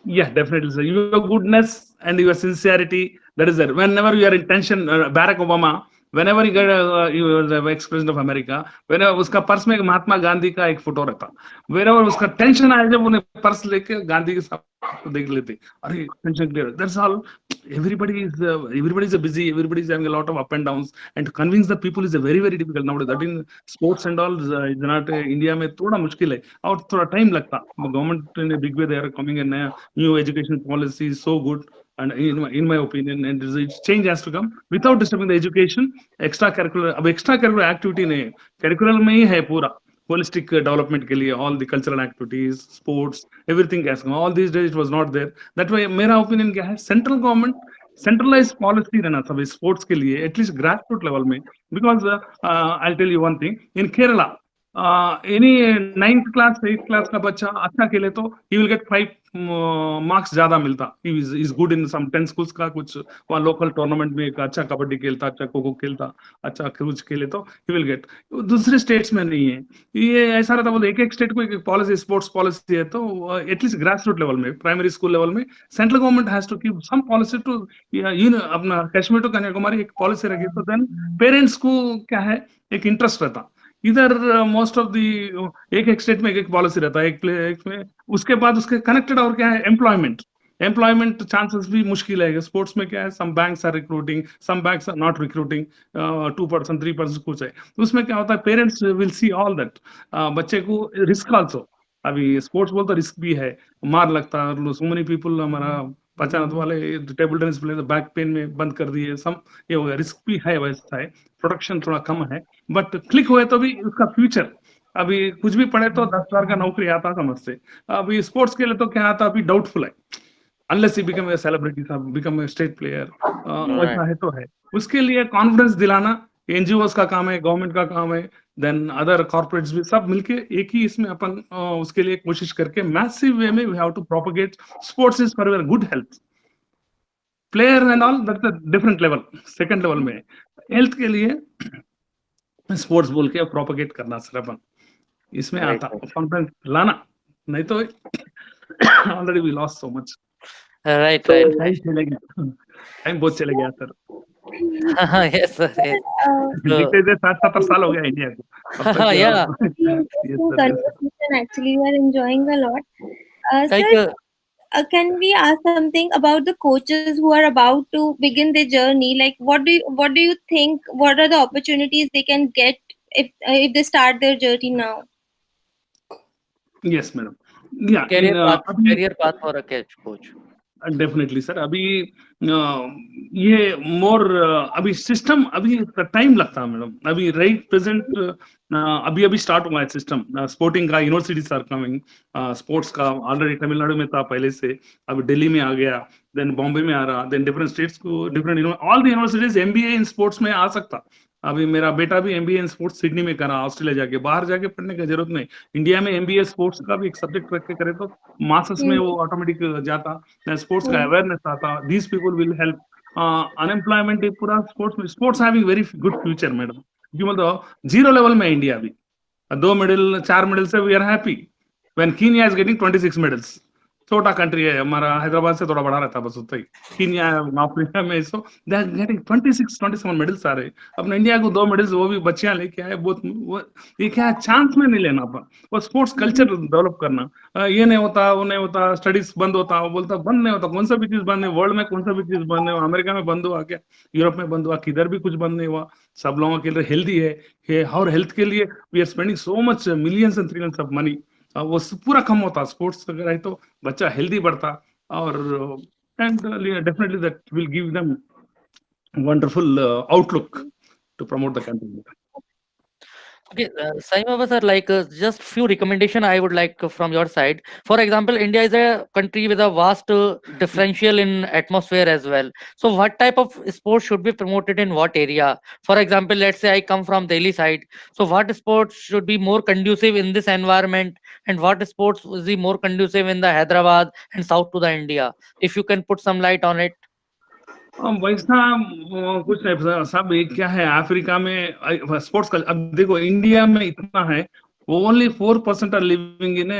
Yeah, definitely, sir. Your goodness and your sincerity, that is there. Whenever you are in tension, Barack Obama, whenever you get you are the ex-president of America, whenever उसका purse में एक महात्मा गांधी का एक photo रहता, whenever उसका tension आए जब उन्हें पर्स लेके गांधी के साथ देख लेते, अरे tension clear. That's all. Everybody is busy. Everybody is having a lot of up and downs, and to convince the people is a very difficult nowadays. That in sports and all is not India में थोड़ा मुश्किल है और थोड़ा time लगता. Government in a big way they are coming in new education policy is so good, and in my opinion, and change has to come without disturbing the education. Extracurricular, अब extracurricular activity नहीं, curriculum में ही है पूरा. Holistic development के लिए all the cultural activities, sports, everything has come. All these days it was not there. That way मेरा opinion क्या है, central government centralized policy रहना सब sports के लिए, at least grassroots level में. Because I'll tell you one thing, in Kerala any 9th class 8th class का बच्चा अच्छा खेले तो ही विल गेट 5 मार्क्स ज्यादा मिलता. Is good in some 10 schools का कुछ वहाँ लोकल टूर्नामेंट में एक अच्छा कबड्डी खेलता, अच्छा खो खो खेलता, अच्छा क्रूज खेले तो ही विल गेट. दूसरे स्टेट्स में नहीं है ये. ऐसा रहता बोले एक एक स्टेट को एक पॉलिसी स्पोर्ट्स पॉलिसी है तो एटलीस्ट ग्रास रूट लेवल में प्राइमरी स्कूल लेवल में central government has to keep some policy to अपना कश्मीर टू कन्याकुमारी एक पॉलिसी रखी तो देन पेरेंट्स को क्या है एक इंटरेस्ट रहता. इधर मोस्ट ऑफ दी एक स्टेट में एक पॉलिसी रहता है एक में. उसके बाद उसके कनेक्टेड और क्या है एम्प्लॉयमेंट चांसेस भी मुश्किल है. स्पोर्ट्स में क्या है some banks are recruiting, some banks are not recruiting, 2% 3% कुछ है. उसमें क्या होता है parents will see all that. बच्चे को रिस्क आल्सो. अभी स्पोर्ट्स बोल तो रिस्क भी है, मार लगता है. सो मेनी पीपल हमारा पहचान वाले table tennis player back pain में बंद कर दिए सम. ये हो गया रिस्क भी है, वैसा है. प्रोडक्शन थोड़ा कम है बट क्लिक हुए तो भी उसका फ्यूचर. अभी कुछ भी पढ़े तो 10,000 का नौकरी आता समझते. अभी स्पोर्ट्स के लिए तो क्या आता अभी डाउटफुल है. Unless he become a celebrity, become a state player, वैसा है तो है. उसके लिए कॉन्फिडेंस दिलाना एनजीओस का काम है, गवर्नमेंट का काम है, देन अदर कॉर्पोरेट्स भी सब मिलके एक ही इसमें अपन उसके लिए कोशिश करके मैसिव वे में we have to propagate. Sports is for your good health. Player and all that's a different level, second level में. हेल्थ के लिए स्पोर्ट्स बोल के प्रोपगेट करना सर अपन इसमें Right, आता right. कॉन्फिडेंस लाना. नहीं तो already we lost so much. Right, So, right. Time चले गया, टाइम बहुत चले गया sir. Yes, sir. Yes. So, जीते थे 60-70 साल हो गया इंडिया को अब तक. yeah, Yes, Interesting sir, yes, sir. conversation. Actually, we are enjoying a lot. like Sir, can we ask something about the coaches who are about to begin their journey? Like, what do you think? What are the opportunities they can get if they start their journey now? Yes, madam. Yeah, in अभी career path for a coach. Definitely sir. अभी ये मोर अभी system अभी time लगता है madam. अभी right present अभी अभी स्टार्ट हुआ है सिस्टम. स्पोर्टिंग का यूनिवर्सिटीज आर कमिंग. स्पोर्ट्स का ऑलरेडी तमिलनाडु में था पहले से, अभी दिल्ली में आ गया, देन बॉम्बे में आ रहा, देन डिफरेंट स्टेट्स को different all the universities MBA in sports में आ सकता. अभी मेरा बेटा भी एमबीए इन स्पोर्ट्स सिडनी में करा, ऑस्ट्रेलिया जाके. बाहर जाके पढ़ने की जरूरत नहीं. इंडिया में एमबीए स्पोर्ट्स का भी एक सब्जेक्ट रख के करे तो मास्टर्स में वो ऑटोमेटिक जाता. स्पोर्ट्स का अवेयरनेस आता. These people will help. Unemployment पूरा स्पोर्ट्स में. Sports having very good future madam. क्यों मतलब जीरो लेवल में इंडिया अभी 2 मेडल 4 मेडल से we are happy. When Kenya is getting 26 medals. छोटा कंट्री है हमारा, हैदराबाद से थोड़ा बड़ा रहता बस उतना ही. कीनिया अफ्रीका में सो दे आर गेटिंग 26-27 मेडल्स आ रहे. अपने इंडिया को 2 मेडल्स वो भी बच्चियां लेके आए. बहुत ये क्या चांस में नहीं लेना अपन. वो स्पोर्ट्स कल्चर डेवलप करना. ये नहीं होता वो नहीं होता, स्टडीज बंद होता, वो बोलता बंद नहीं होता. कौन सा भी चीज बंद है वर्ल्ड में, कौन सा भी चीज बंद है. अमेरिका में बंद हुआ क्या, यूरोप में बंद हुआ, किधर भी कुछ बंद नहीं हुआ. सब लोगों के लिए हेल्दी है और हेल्थ के लिए we are spending so much millions and trillions of money. वो पूरा कम होता. स्पोर्ट्स अगर है तो बच्चा हेल्दी बढ़ता और and definitely that will give them wonderful outlook to promote the country. Okay, Sai Baba sir, like just few recommendation I would like from your side. For example, India is a country with a vast differential in atmosphere as well. So what type of sport should be promoted in what area? For example, let's say I come from Delhi side. So what sports should be more conducive in this environment, and what sports will be more conducive in the Hyderabad and south to the India? If you can put some light on it. वैसा कुछ नहीं. सब एक क्या है Africa में sports का. अब देखो इंडिया में इतना है, वो only 4% are living in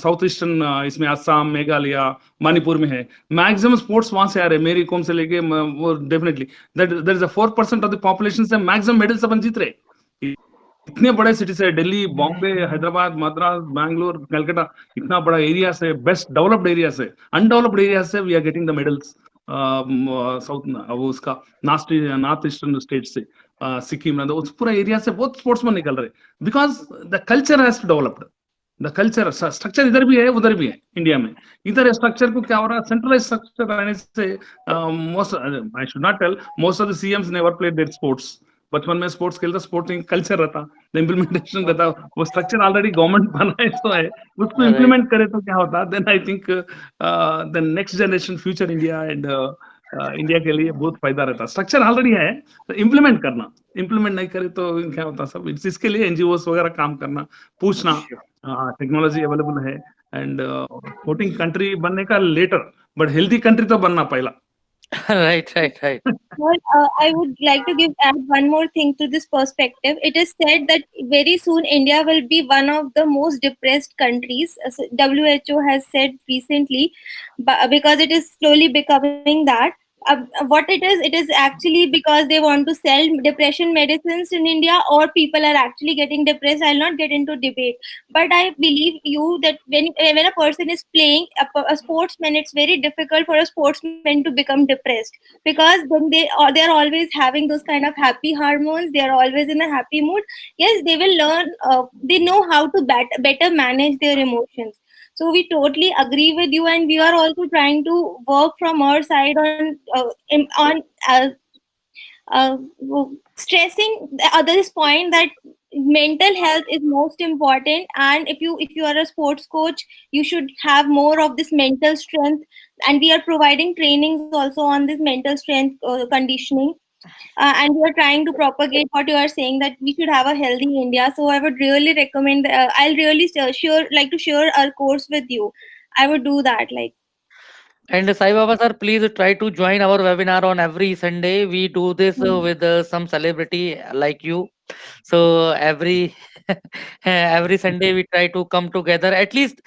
south eastern. इसमें असम, मेघालय, मणिपुर में है. मैक्सिमम स्पोर्ट्स वहां से आ रहे. मेरी कॉम से लेके वो definitely that is 4% of the population से मैक्सिमम मेडल्स अपन जीत रहे. इतने बड़े सिटी से दिल्ली, बॉम्बे, हैदराबाद, मद्रास, बैंगलोर, कलकत्ता, इतना बड़ा एरिया से, बेस्ट डेवलप्ड एरिया से, अनडेवलप्ड एरिया से we are getting the medals. South वो उसका नॉर्थ ईस्टर्न स्टेट से, सिक्किम ना, उस पूरा एरिया से बहुत स्पोर्ट्समैन निकल रहे. Because the culture has developed. The culture structure इधर भी है उधर भी है इंडिया में. इधर स्ट्रक्चर को क्या हो रहा है, सेंट्रलाइज स्ट्रक्चर रहने से most I should not tell most of the CMs never played their sports. बचपन में स्पोर्ट्स खेलता, स्पोर्टिंग कल्चर रहता, इम्प्लीमेंटेशन रहता. वो स्ट्रक्चर ऑलरेडी गवर्नमेंट बनाए तो है, उसको इम्प्लीमेंट करे तो क्या होता. Then I think the next generation future India and India के लिए बहुत फायदा रहता। स्ट्रक्चर ऑलरेडी है, तो इम्प्लीमेंट करना, इम्प्लीमेंट नहीं करे तो क्या होता सब। इसके लिए एनजीओस वगैरह काम करना, पूछना, टेक्नोलॉजी अवेलेबल है, एंड वोटिंग कंट्री बनने का लेटर, बट हेल्दी कंट्री तो बनना पहला। Right, right, right. Well, I would like to add one more thing to this perspective. It is said that very soon India will be one of the most depressed countries. As WHO has said recently, because it is slowly becoming that. What it is actually because they want to sell depression medicines in India, or people are actually getting depressed. I'll not get into debate, but I believe you that when a person is playing a sportsman, it's very difficult for a sportsman to become depressed, because then they're always having those kind of happy hormones. They're always in a happy mood. Yes, they will learn. They know how to better manage their emotions. So we totally agree with you, and we are also trying to work from our side on uh, stressing the other's point that mental health is most important. And if you are a sports coach, you should have more of this mental strength, and we are providing trainings also on this mental strength conditioning. And we are trying to propagate what you are saying, that we should have a healthy India. So I would really recommend, I'll really like to share our course with you. I would do that, like. And Sai Baba sir, please try to join our webinar on every Sunday. We do this with some celebrity like you. So every every Sunday we try to come together. At least,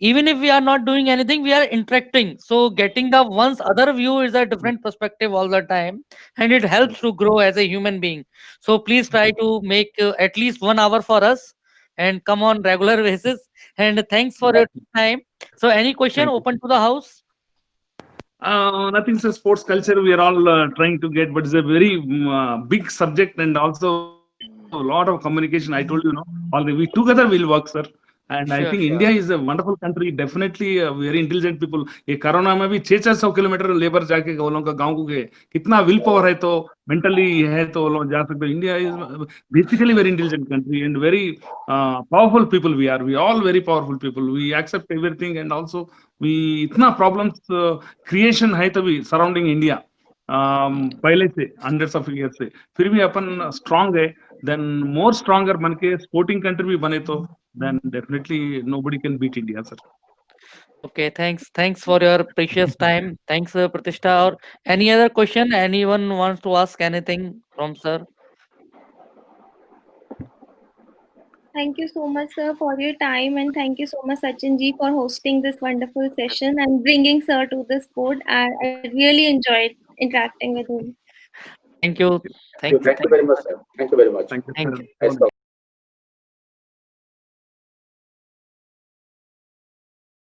even if we are not doing anything, we are interacting. So getting the one's other view is a different perspective all the time, and it helps to grow as a human being. So please try to make at least 1 hour for us, and come on regular basis. And thanks for your time. So any question Thank you. open to the house? Nothing says sports culture. We are all trying to get, but it's a very big subject, and also a lot of communication. I told you, all the, we together will work, sir. And I think Sure, India sure. is a wonderful country. Definitely very intelligent people. ये corona में भी 600 kilometre labour जाके वो लोगों का गांव को गए। कितना विल पावर है, तो मेंटली है तो वो लोग जा सकते हैं। India is basically very intelligent country and very powerful people. We all very powerful people. We accept everything, and also we इतना problems creation है तभी surrounding India पहले से हंड्रेड्स ऑफ ईयर से, फिर भी अपन स्ट्रांग है। देन मोर स्ट्रांगर बन के स्पोर्टिंग कंट्री भी बने तो then definitely nobody can beat India, sir. Okay, thanks for your precious time. Thanks, Pratishtha. Or any other question? Anyone wants to ask anything from sir? Thank you so much, sir, for your time, and thank you so much, Sachin ji, for hosting this wonderful session and bringing sir to this board. I really enjoyed interacting with him. Thank you. Thank you very much, sir. Thank you very much. Thank you Thank sir. you. Nice talk.